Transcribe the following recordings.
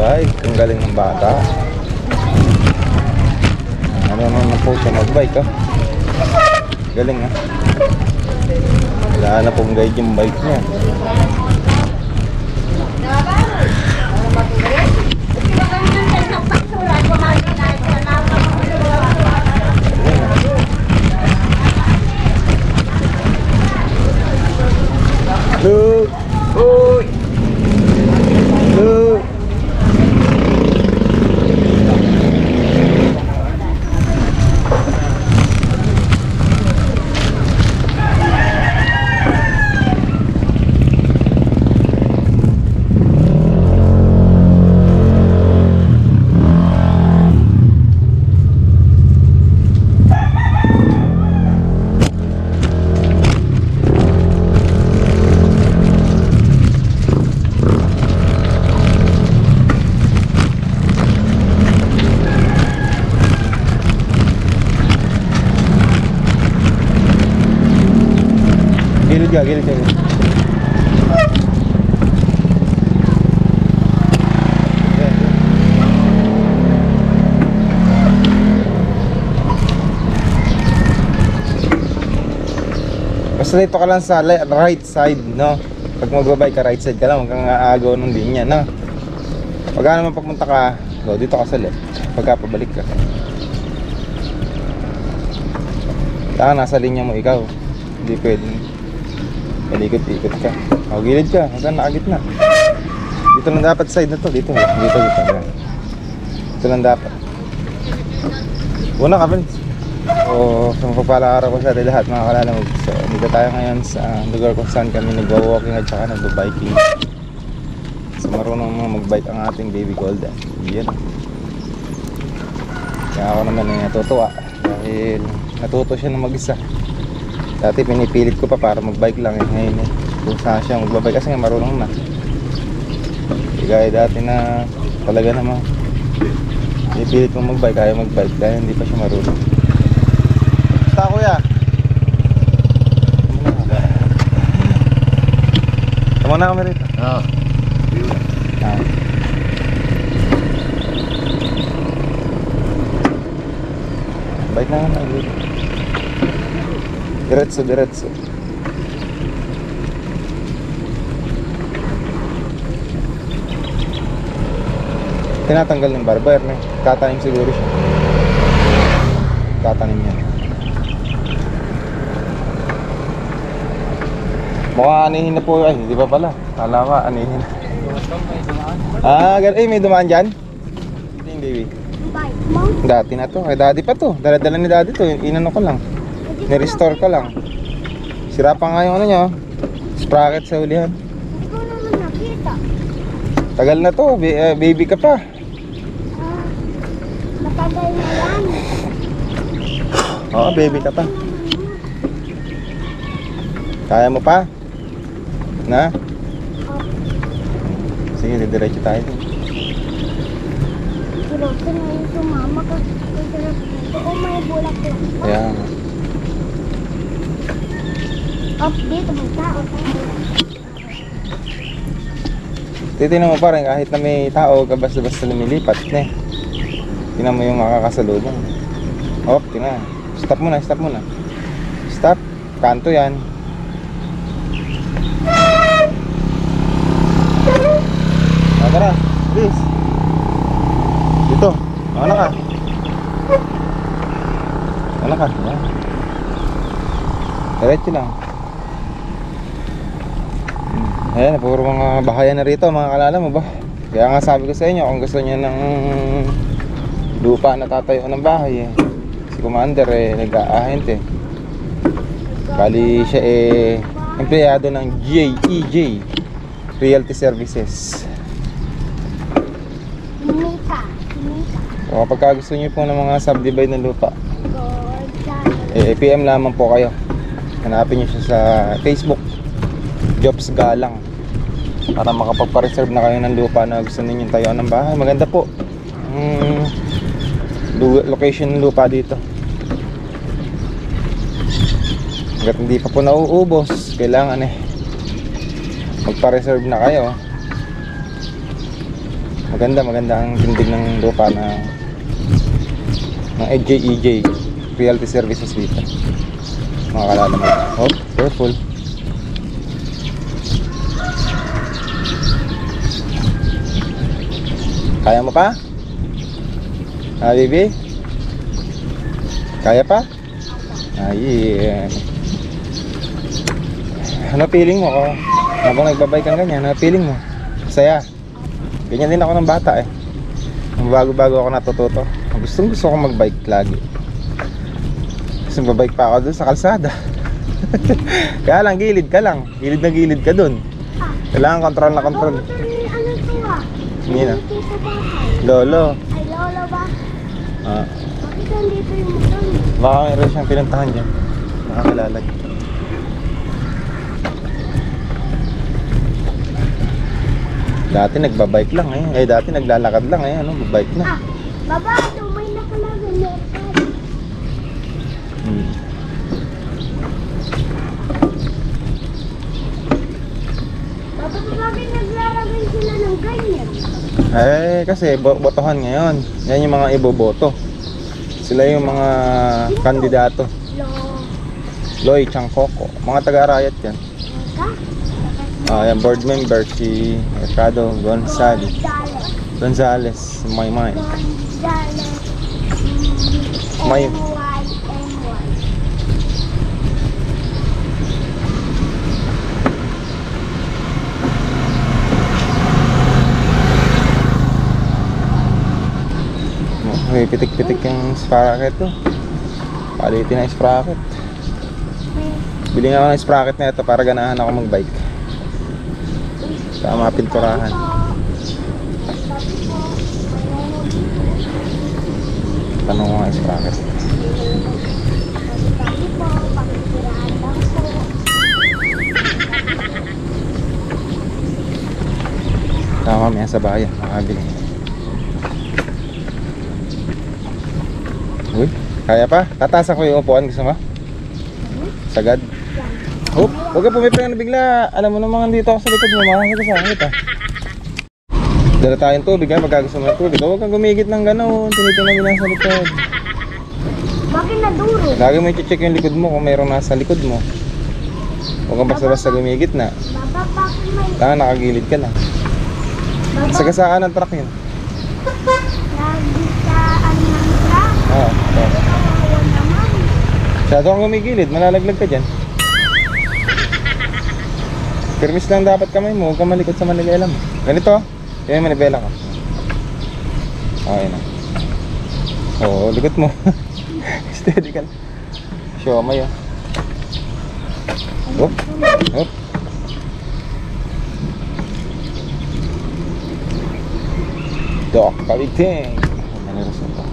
magbike. Ang galing ng bata. Ano naman na po siya magbike, oh. Galing, ha. Wala na pong guide yung bike niya. Look! Uy! Look! Gilid ka. Basta dito ka lang sa right side, no? Pag magbabike ka, right side ka lang, huwag kang aagaw ng linya, no? Pag naman pagpunta ka, dito ka sa left. Pagka pabalik ka, nasa linya mo ikaw. Hindi pwedeng malikot-ikot ka. Gilid ka, hanggang nakagitna. Dito lang dapat side na to. Dito. Dito lang dapat. Una ka, friends. So mapagpalang araw ko sa atin lahat, mga kalalamog. So dito tayo ngayon sa lugar kung saan kami nagwa-walking at saka nagwa-biking. So marunong mga mag-bike ang ating baby golden. Yan. Kaya ako naman ay natutuwa dahil natuto siya na mag-isa. Dati pinipilit ko pa para mag-bike lang, ngayon kung saan siya mag-bike kasi nga marunong na. Hindi gaya dati na talaga naman pinipilit mo mag-bike, kaya mag-bike dahil hindi pa siya marunong. Basta kuya, tama na kami rito. Oo. Bike na nga dito. Diretso. Tinatanggal ng barber, ne? Tatanim siguro siya. Tatanim yan. Mukha anihin na po. Ay, hindi pa pala. Kala ka, anihin na. May dumaan dyan? Hindi, baby. Dati na to. Ay, daddy pa to. Dala-dala ni daddy to. Inano ko lang. Ni-restore ka lang. Sira pa nga yung ano nyo. Sprocket sa ulihan. Ikaw naman nakita. Tagal na to. Baby ka pa. Matagal na yan. Oo, baby ka pa. Kaya mo pa? Na? Sige, didiretso tayo. Sirosin na yung sumama kasi may bulak lang. Ayan. Dito may tao. Titignan mo pa rin kahit na may tao ka basta-basta lumilipat, ne. Tingnan mo yung makakasalubong. Tingnan. Stop muna. Stop. Kanto yan. Tara, please. Dito. Ano ka? Yan. Diretso lang. Ayan, puro mga bahayan na rito, mga kalala mo ba? Kaya nga sabi ko sa inyo, kung gusto niyo ng lupa na tatayo ng bahay, si Commander nag-aahente. Bali siya empleyado ng JEJ Realty Services. So kapag gusto niyo po ng mga subdivide na lupa, PM lamang po kayo. Hanapin niyo siya sa Facebook, Jobs Galang, para makapagpa-reserve na kayo ng lupa na gusto ninyong tayuan ng bahay. Maganda po location ng lupa dito. Hanggat hindi pa po nauubos, kailangan magpa-reserve na kayo. Maganda ang tindig ng lupa ng EJ Realty Services dito. Mga kalala mo. Oh, careful. Kaya mo pa? Ha, baby? Kaya pa? Ay, ano feeling mo ko? Habang nagbabike kang ganyan, ano feeling mo? Saya. Ganyan din ako ng bata eh. Bago-bago ako natututo. Gusto ko magbike lagi. Kasi babike pa ako dun sa kalsada. Kaya lang, gilid ka lang. Gilid na gilid ka dun. Kailangan control na control. Ano to ah? Hindi na. Dito sa bahay. Lolo. Ay, lolo ba? Ah, Bakit nandito yung motor? baka mayroon siyang pinuntahan dyan. Nakakilala niya. Dati nagbabike lang eh. Dati naglalakad lang eh. Ano, babike na. Ah, baba, tumay na ka lang. Hmm. Baba, bakit naglalagay sila ng ganyan? Eh, kasi botohan ngayon. Yan yung mga iboboto. Sila yung mga kandidato. Lo. Loy Changcoco. Mga taga-arayat yan. Ka? Yan, board member si Ricardo Gonzales. Gonzales, my mind. Gonzales. May- M-Y-M-Y. May pitik-pitik yung sprocket to. Palitin na yung sprocket. Bili nga ako ng sprocket na ito para ganahan ako magbike. Sa mga pinturahan. Tanong ko nga yung sprocket. Sabi po, pagkiraan lang po. Tama kami sa bayan, makabili. Uy, kaya pa? Tatasan ko yung upuan, gusto mo? Sagad. Oh, huwag ka pumipray na bigla. Alam mo naman dito ako sa likod mo, makakita sa akin ito. Dala tayong tubig ha, pagka gusto mo ng tubig. Huwag kang gumigit ng gano'n, tinitingnan mo lang sa likod. Bakit naduro? Lagi mo i-check yung likod mo kung mayroong nasa likod mo. Huwag kang basta-basta gumigit na. Baba, bakit may... Tanga, nakagilid ka lang. Baba, Sagasaan ng truck yun. nagisaan ng truck. Oo. Kawawa naman. Masyado kang gumigilid, malalaglag ka dyan. Permis lang dapat kamay mo, huwag kang malikot sa manibela mo. Ganito, yun yung manibela ko. Okay na. Oo, likot mo. Steady ka lang. Show mo yun. Hop, hop. Dok, kabiting. Ano rin ito?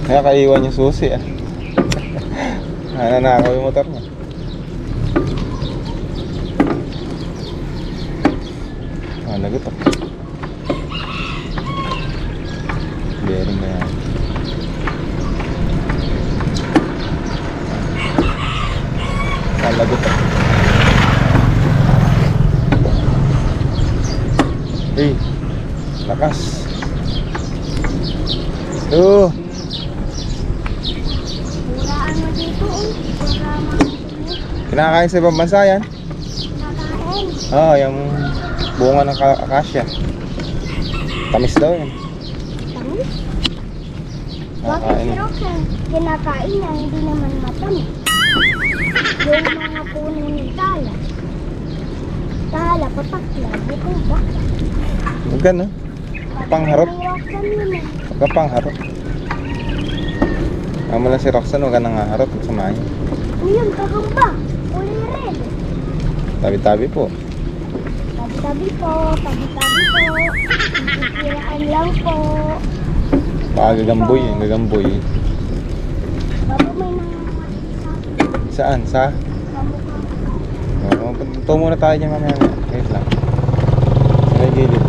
Kaya kaiwan yung susi ah. Nanakaw yung motor niya. Lagot ah. Bearing na yan. Lagot ah. Hey, lakas. Tuh. Muraan mo dito eh. Mura mo dito. Kinakain sa ibang bansa yan? Nakain. Yung bunga ng akasya. Tamis daw yun. Tamis? Bakit Nakakain. si Roxanne kinakain niya hindi naman matamis? Yung mga puno ng tala. Tala, patakla, bukong baka. Huwag ka no? Pangharap. May Roxanne yun eh. Huwag ka pangharap. Amo lang si Roxanne, huwag ka nang haharap at samahin. Uyun, kagamba. Uli red. Tabi-tabi po. Tabi-tabi po, tabi-tabi po. Sisiraan lang po. Baka gagamboy eh, gagamboy. Babo may nangangalit Saan? Sa? sa mukha. Ito muna tayo dyan mamaya. Wait lang. Sa may gilid.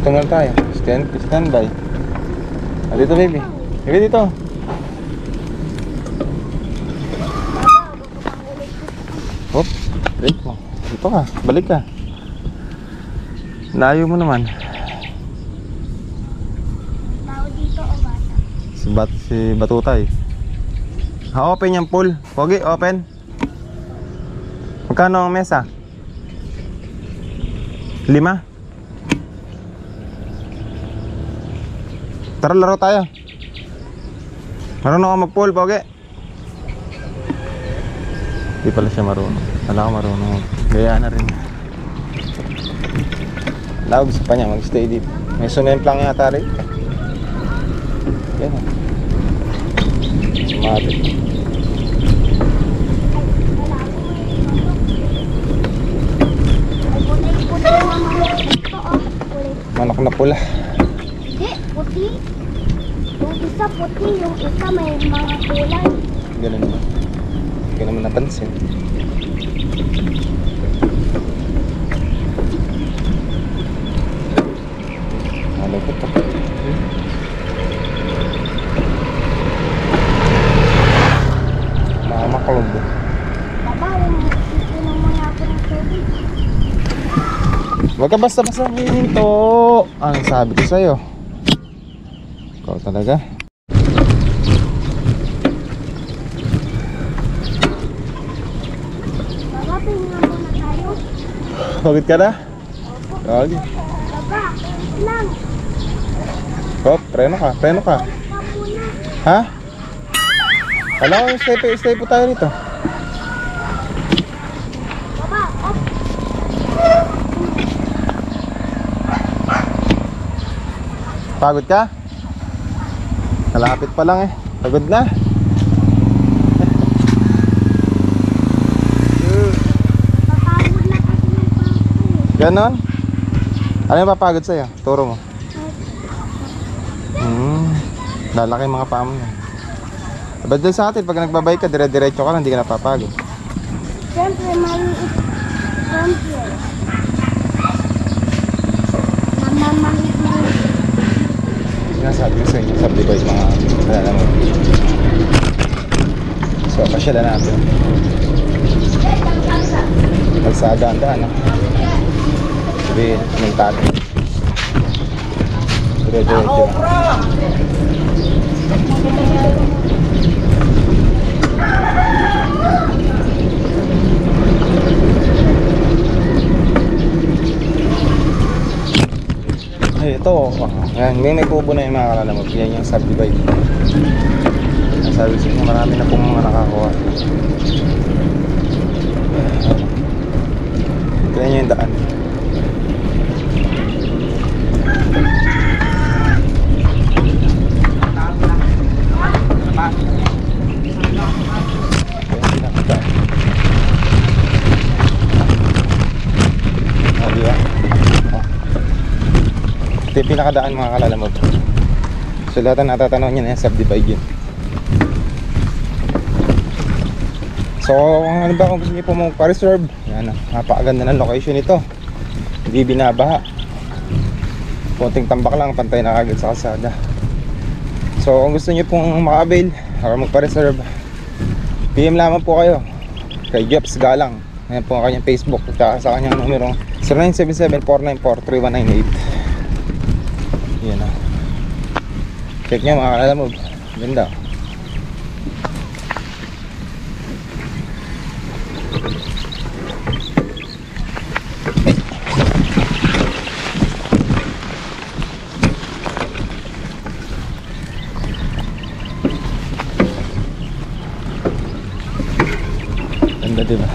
Dito muna tayo. Stand by. Ah, dito baby. Baby dito. Hop, break mo. Dito ka, balik ka. Layo mo naman. Tao dito o bata? Si Batutay. Open yung pool. Pogi, open. Magkano ang mesa? 5? Tara, laro tayo. Marunong ka mag-pool, Pogi? Hindi pala siya marunong. Wala ka marunong. Gaya na rin. Wala, gusto pa niya mag-stay dito. May sumemplang yata rin. Yan. Sumabi. Manok na pula. Hindi, puti. Yung isa puti, yung isa may mga kulay. Ganun ba? Hindi ko naman napansin. Ano ko ito? Mamakalog ba? Baba, ipunan mo na ako ng tubig. Huwag ka basta-basta hihinto. Ang sabi ko sa'yo. Ikaw talaga. Baba, pahinga muna tayo. Pagod ka na? Opo. Lagi. Baba, lang. Hop, preno ka. Ka muna. Ha? Alam ko, stay po tayo rito. Baba, op. Pagod ka? Kalapit pa lang eh. Pagod na. Papagod na kasi yung pako. Ganon? Ano yung papagod sa'yo? Turo mo. Lalaki yung mga paa mo. Ba't doon sa atin, pag nagbabay ka, dire-diretso ka lang, hindi ka napapagod. Siyempre, maliit. Siyempre. Mamamahit na. Sinasabi ko sa inyo, subdivide mga kalala mo. So, pasyalan natin. Kalsada ang daan, no? Sabihin, anong tabi. Dire-diretso lang. Ay, ito. Yan, may kubo na yung mga kalala mo. Yan yung subdivide. Sabi ko sa inyo, marami na pong mga nakakuha. Kaya nyo yung daan. Ito yung pinakadaan mga kalalamog. So lahat ang natatanaw nyo na yung subdivide yun. So ano ba kung gusto nyo po magpa-reserve, yan, napakaganda ng location ito. Hindi binabaha. Konting tambak lang, pantay na agad sa kalsada. So kung gusto nyo pong maka-avail or magpa-reserve, PM lamang po kayo kay Jeps Galang. Ayan po ang kanyang Facebook at sa kanyang numero 0977-494-3198. Yan na. Check nyo mga kalalamog. Ganda. Ganda diba?